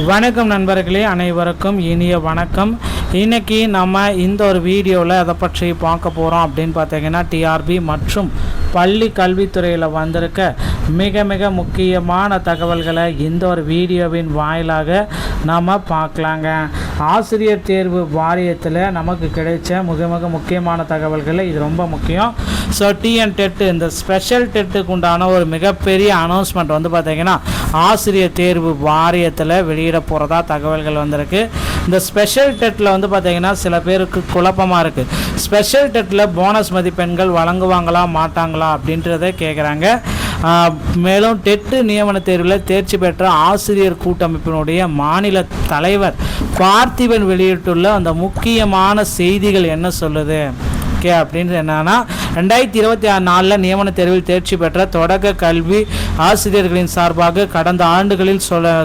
வணக்கம் நண்பர்களே, அனைவருக்கும் இனிய வணக்கம். இன்றைக்கி நம்ம இந்த ஒரு வீடியோவில் அதை பற்றி பார்க்க போகிறோம் அப்படின்னு பார்த்தீங்கன்னா, டிஆர்பி மற்றும் பள்ளி கல்வித்துறையில் வந்திருக்க மிக மிக முக்கியமான தகவல்களை இந்த ஒரு வீடியோவின் வாயிலாக நாம் பார்க்கலாங்க. ஆசிரியர் தேர்வு வாரியத்தில் நமக்கு கிடைச்ச மிக மிக முக்கியமான தகவல்கள் இது ரொம்ப முக்கியம். ஸோ டிஎன் டெட்டு, இந்த ஸ்பெஷல் டெட்டுக்கு உண்டான ஒரு மிகப்பெரிய அனௌன்ஸ்மெண்ட் வந்து பார்த்திங்கன்னா ஆசிரியர் தேர்வு வாரியத்தில் வெளியிட போகிறதா தகவல்கள் வந்திருக்கு. இந்த ஸ்பெஷல் டெட்டில் வந்து பார்த்திங்கன்னா சில பேருக்கு குழப்பமாக இருக்குது. ஸ்பெஷல் டெட்டில் போனஸ் மதிப்பெண்கள் வழங்குவாங்களா மாட்டாங்களா அப்படின்றத கேட்குறாங்க. மேலும் டெட்டு நியமன தேர்வில் தேர்ச்சி பெற்ற ஆசிரியர் கூட்டமைப்பினுடைய மாநில தலைவர் பார்த்திபன் வெளியிட்டுள்ள அந்த முக்கியமான செய்திகள் என்ன சொல்லுது அப்படின்னு என்னன்னா, 2024 நியமன தேர்வில் தேர்ச்சி பெற்ற தொடக்க கல்வி ஆசிரியர்களின் சார்பாக கடந்த ஆண்டுகளில்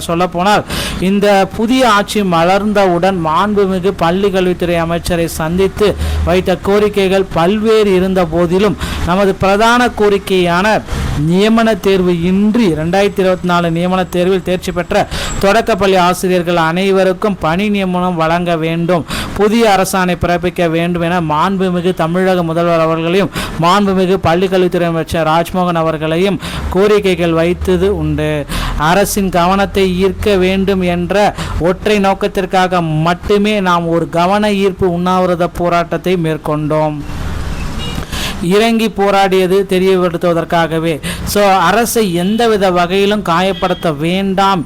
சொல்ல போனால் இந்த புதிய ஆட்சி மலர்ந்தவுடன் மாண்புமிகு பள்ளி கல்வித்துறை அமைச்சரை சந்தித்து வைத்த கோரிக்கைகள் பல்வேறு இருந்த போதிலும் நமது பிரதான கோரிக்கையான நியமன தேர்வு இன்றி 2024 நியமன தேர்வில் தேர்ச்சி பெற்ற தொடக்கப்பள்ளி ஆசிரியர்கள் அனைவருக்கும் பணி நியமனம் வழங்க வேண்டும், புதிய அரசாணை பிறப்பிக்க வேண்டும் என மாண்புமிகு தமிழக முதல்வர் அவர்களையும் மாண்புமிகு பள்ளிக்கல்வித்துறை அமைச்சர் ராஜ்மோகன் அவர்களையும் கோரிக்கைகள் வைத்தது உண்டு. அரசின் கவனத்தை ஈர்க்க வேண்டும் என்ற ஒற்றை நோக்கத்திற்காக மட்டுமே நாம் ஒரு கவன ஈர்ப்பு உண்ணாவிரத போராட்டத்தை மேற்கொண்டோம். இறங்கி போராடியது தெரியப்படுத்துவதற்காகவே. ஸோ அரசை எந்தவித வகையிலும் காயப்படுத்த வேண்டாம்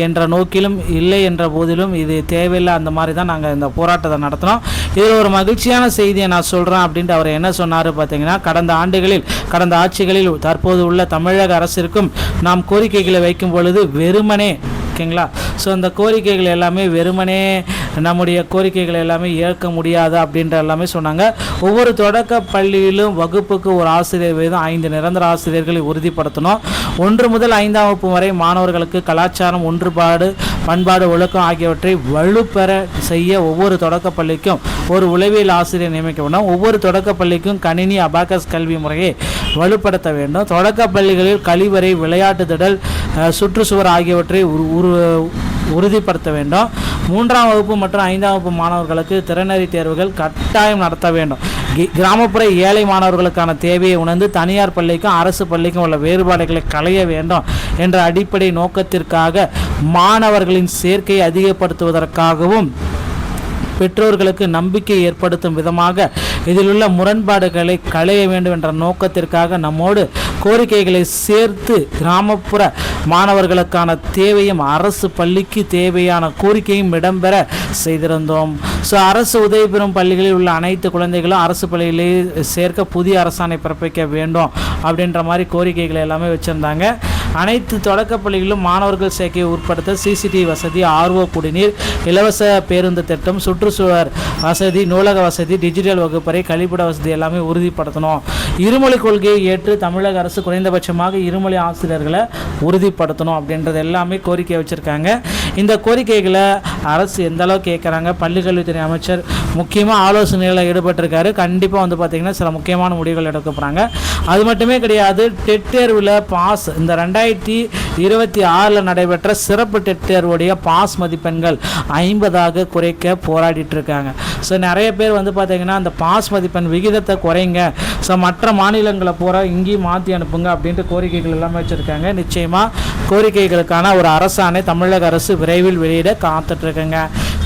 என்ற நோக்கிலும் இல்லை என்ற போதிலும் இது தேவையில்லை. அந்த மாதிரி தான் நாங்கள் இந்த போராட்டத்தை நடத்தினோம். இதில் ஒரு மகிழ்ச்சியான செய்தியை நான் சொல்கிறேன் அப்படின்ட்டு அவர் என்ன சொன்னார் பார்த்தீங்கன்னா, கடந்த ஆட்சிகளில் தற்போது உள்ள தமிழக அரசிற்கும் நாம் கோரிக்கைகளை வைக்கும் பொழுது வெறுமனே ஓகேங்களா. ஸோ அந்த கோரிக்கைகள் எல்லாமே வெறுமனே நம்முடைய கோரிக்கைகள் எல்லாமே ஏற்க முடியாது அப்படின்ற எல்லாமே சொன்னாங்க. ஒவ்வொரு தொடக்க பள்ளியிலும் வகுப்புக்கு ஒரு ஆசிரியர் வீதம் 5 நிரந்தர ஆசிரியர்களை உறுதிப்படுத்தணும். 1 முதல் 5ஆம் வகுப்பு வரை மாணவர்களுக்கு கலாச்சாரம், ஒன்றுபாடு, பண்பாடு, ஒழுக்கம் ஆகியவற்றை வலுப்பெற செய்ய ஒவ்வொரு தொடக்க பள்ளிக்கும் ஒரு உளவியல் ஆசிரியர் நியமிக்க வேண்டும். ஒவ்வொரு தொடக்க பள்ளிக்கும் கணினி, அபாக்கஸ் கல்வி முறையை வலுப்படுத்த வேண்டும். தொடக்க பள்ளிகளில் கழிவறை, விளையாட்டு திடல், சுற்றுச்சுவர் ஆகியவற்றை உறுதிப்படுத்த வேண்டும். 3ஆம் வகுப்பு மற்றும் 5ஆம் வகுப்பு மாணவர்களுக்கு திறனறி தேர்வுகள் கட்டாயம் நடத்த வேண்டும். கிராமப்புற ஏழை மாணவர்களுக்கான தேவையை உணர்ந்து தனியார் பள்ளிக்கும் அரசு பள்ளிக்கும் உள்ள வேறுபாடுகளை களைய வேண்டும் என்ற அடிப்படை நோக்கத்திற்காக மாணவர்களின் சேர்க்கையை அதிகப்படுத்துவதற்காகவும் பெற்றோர்களுக்கு நம்பிக்கை ஏற்படுத்தும் விதமாக இதில் உள்ள முரண்பாடுகளை களைய வேண்டும் என்ற நோக்கத்திற்காக நம்மோடு கோரிக்கைகளை சேர்த்து கிராமப்புற மாணவர்களுக்கான தேவையும் அரசு பள்ளிக்கு தேவையான கோரிக்கையும் இடம்பெற செய்திருந்தோம். ஸோ அரசு உதவி பெறும் பள்ளிகளில் உள்ள அனைத்து குழந்தைகளும் அரசு பள்ளியிலே சேர்க்க புதிய அரசாணை பிறப்பிக்க வேண்டும் அப்படின்ற மாதிரி கோரிக்கைகளை எல்லாமே வச்சுருந்தாங்க. அனைத்து தொடக்க பள்ளிகளிலும் மாணவர்கள் சேர்க்கையை உட்படுத்த சிசிடிவி வசதி, ஆர்ஓ குடிநீர், இலவச பேருந்து திட்டம், சுற்றுச்சூழல் வசதி, நூலக வசதி, டிஜிட்டல் வகுப்பறை, கழிப்பிட வசதி எல்லாமே உறுதிப்படுத்தணும். இருமொழி கொள்கையை ஏற்று தமிழக அரசு குறைந்தபட்சமாக இருமொழி ஆசிரியர்களை உறுதிப்படுத்தணும் அப்படின்றது எல்லாமே கோரிக்கை வச்சுருக்காங்க. இந்த கோரிக்கைகளை அரசு எந்த அளவுக்கு கேட்குறாங்க, பள்ளிக்கல்வித்துறை அமைச்சர் முக்கியமாக ஆலோசனைகளில் ஈடுபட்டிருக்காரு. கண்டிப்பாக வந்து பார்த்திங்கன்னா சில முக்கியமான முடிவுகள் எடுக்க போகிறாங்க. அது மட்டுமே கிடையாது, டெட் தேர்வில் பாஸ், இந்த 2026 நடைபெற்ற சிறப்பு டெட் தேர்வுடைய பாஸ் மதிப்பெண்கள் 50 குறைக்க போராடிட்டு இருக்காங்க. ஸோ நிறைய பேர் வந்து பார்த்திங்கன்னா அந்த பாஸ் மதிப்பெண் விகிதத்தை குறைங்க, ஸோ மற்ற மாநிலங்களை போகிற இங்கேயும் மாற்றி அனுப்புங்க அப்படின்ட்டு கோரிக்கைகள் எல்லாமே வச்சுருக்காங்க. நிச்சயமாக கோரிக்கைகளுக்கான ஒரு அரசாணை தமிழக அரசு விரைவில் வெளியிட காத்துட்ருக்குங்க.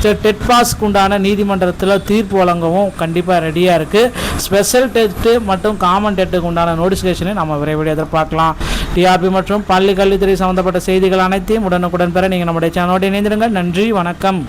டெட் பாஸ்க்கு உண்டான நீதிமன்றத்தில் தீர்ப்பு வழங்கவும் கண்டிப்பாக ரெடியாக இருக்குது. ஸ்பெஷல் டெஸ்ட்டு மற்றும் காமன் டெட்டுக்கு உண்டான நோட்டிஃபிகேஷனை நம்ம விரைவில் எதிர்பார்க்கலாம். டிஆர்பி மற்றும் பள்ளி கல்வித்துறை சம்மந்தப்பட்ட செய்திகள் அனைத்தையும் உடனுக்குடன் பெற நீங்கள் நம்முடைய சேனலோடு இணைந்திருங்கள். நன்றி, வணக்கம்.